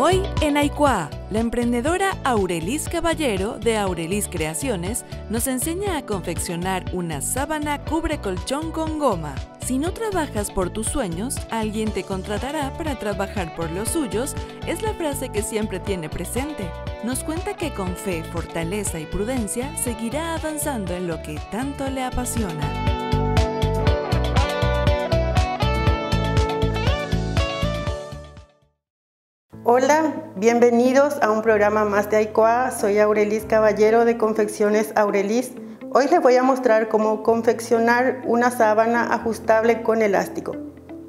Hoy en Aikuá, la emprendedora Aurelis Caballero de Aurelis Creaciones nos enseña a confeccionar una sábana cubre colchón con goma. Si no trabajas por tus sueños, alguien te contratará para trabajar por los suyos, es la frase que siempre tiene presente. Nos cuenta que con fe, fortaleza y prudencia seguirá avanzando en lo que tanto le apasiona. Hola, bienvenidos a un programa más de Aikuá. Soy Aurelis Caballero de Confecciones Aurelis. Hoy les voy a mostrar cómo confeccionar una sábana ajustable con elástico.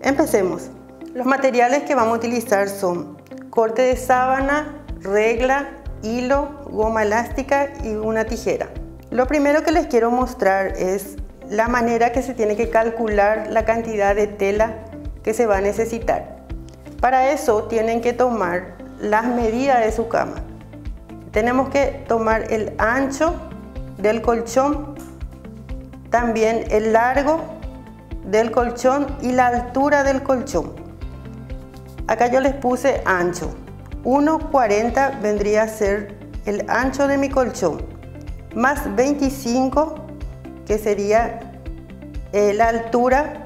Empecemos. Los materiales que vamos a utilizar son corte de sábana, regla, hilo, goma elástica y una tijera. Lo primero que les quiero mostrar es la manera que se tiene que calcular la cantidad de tela que se va a necesitar. Para eso tienen que tomar las medidas de su cama. Tenemos que tomar el ancho del colchón, también el largo del colchón y la altura del colchón. Acá yo les puse ancho. 1,40 vendría a ser el ancho de mi colchón, más 25, que sería la altura.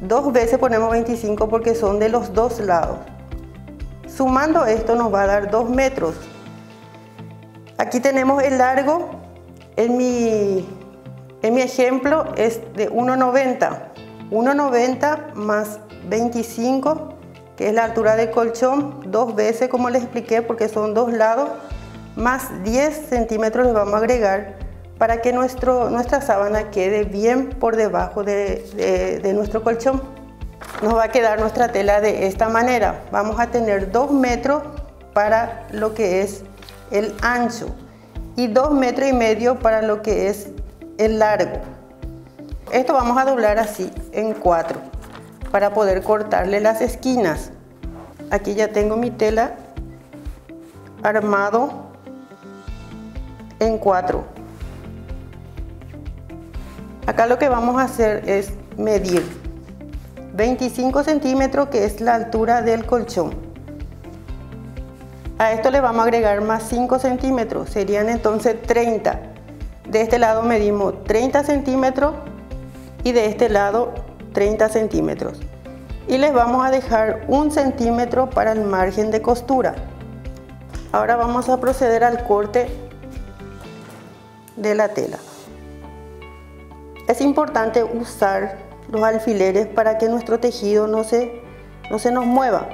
Dos veces ponemos 25 porque son de los dos lados. Sumando esto nos va a dar 2 metros. Aquí tenemos el largo. En mi ejemplo es de 1,90. 1,90 más 25, que es la altura del colchón, 2 veces como les expliqué porque son dos lados, más 10 centímetros le vamos a agregar para que nuestra sábana quede bien por debajo de nuestro colchón. Nos va a quedar nuestra tela de esta manera. Vamos a tener 2 metros para lo que es el ancho y 2,5 metros para lo que es el largo. Esto vamos a doblar así en 4 para poder cortarle las esquinas. Aquí ya tengo mi tela armado en 4. Acá lo que vamos a hacer es medir 25 centímetros, que es la altura del colchón. A esto le vamos a agregar más 5 centímetros, serían entonces 30. De este lado medimos 30 centímetros y de este lado 30 centímetros. Y les vamos a dejar 1 centímetro para el margen de costura. Ahora vamos a proceder al corte de la tela. Es importante usar los alfileres para que nuestro tejido no se nos mueva.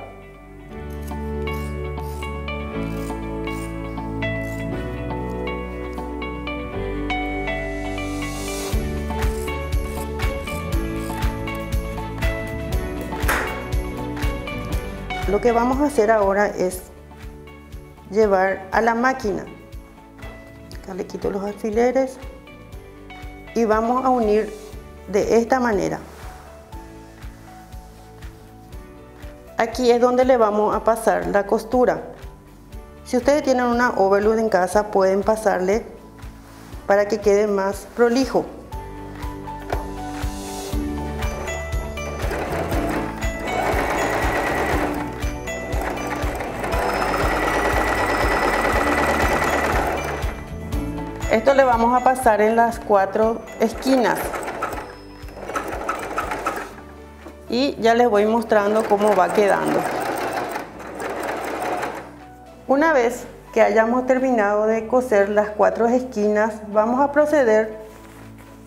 Lo que vamos a hacer ahora es llevar a la máquina. Acá le quito los alfileres. Y vamos a unir de esta manera. Aquí es donde le vamos a pasar la costura. Si ustedes tienen una overlock en casa, pueden pasarle para que quede más prolijo. Esto le vamos a pasar en las 4 esquinas y ya les voy mostrando cómo va quedando. Una vez que hayamos terminado de coser las 4 esquinas, vamos a proceder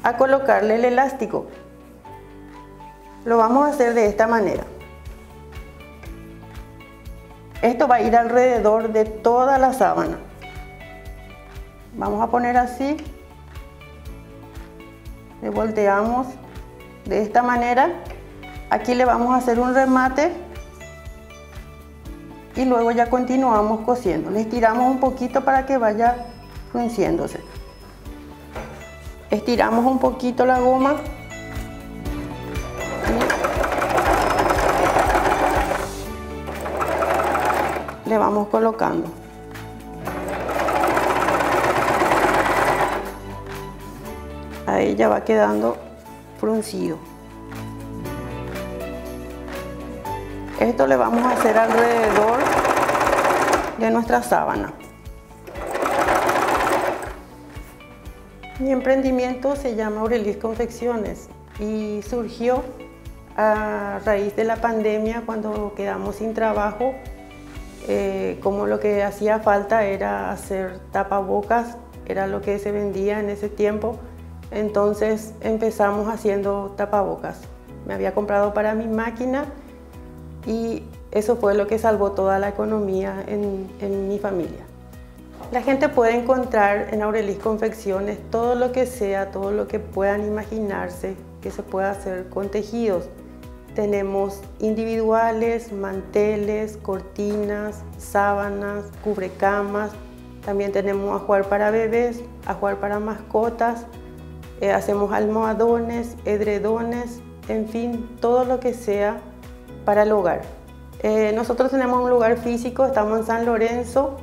a colocarle el elástico. Lo vamos a hacer de esta manera. Esto va a ir alrededor de toda la sábana. Vamos a poner así, le volteamos de esta manera. Aquí le vamos a hacer un remate y luego ya continuamos cosiendo. Le estiramos un poquito para que vaya frunciéndose. Estiramos un poquito la goma y le vamos colocando. Ahí ya va quedando fruncido. Esto le vamos a hacer alrededor de nuestra sábana. Mi emprendimiento se llama Aurelis Confecciones y surgió a raíz de la pandemia, cuando quedamos sin trabajo. Como lo que hacía falta era hacer tapabocas, era lo que se vendía en ese tiempo. Entonces empezamos haciendo tapabocas. Me había comprado para mi máquina y eso fue lo que salvó toda la economía en mi familia. La gente puede encontrar en Aurelis Confecciones todo lo que sea, todo lo que puedan imaginarse que se pueda hacer con tejidos. Tenemos individuales, manteles, cortinas, sábanas, cubrecamas. También tenemos ajuar para bebés, ajuar para mascotas. Hacemos almohadones, edredones, en fin, todo lo que sea para el hogar. Nosotros tenemos un lugar físico, estamos en San Lorenzo,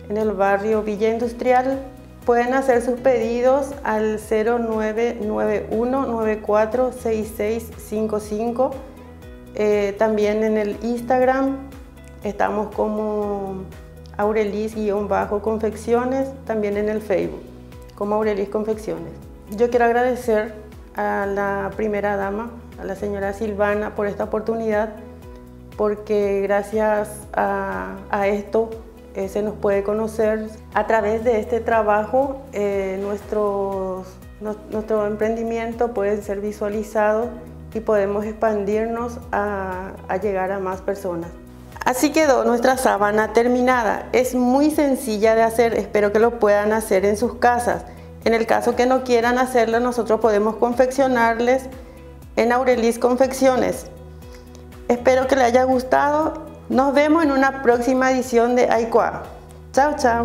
en el barrio Villa Industrial. Pueden hacer sus pedidos al 0991-946655. También en el Instagram estamos como Aurelis-confecciones, también en el Facebook como Aurelis Confecciones. Yo quiero agradecer a la primera dama, a la señora Silvana, por esta oportunidad, porque gracias a esto se nos puede conocer. A través de este trabajo nuestro emprendimiento puede ser visualizado y podemos expandirnos a llegar a más personas. Así quedó nuestra sábana terminada. Es muy sencilla de hacer, espero que lo puedan hacer en sus casas. En el caso que no quieran hacerlo, nosotros podemos confeccionarles en Aurelis Confecciones. Espero que les haya gustado. Nos vemos en una próxima edición de Aikuá. Chao, chao.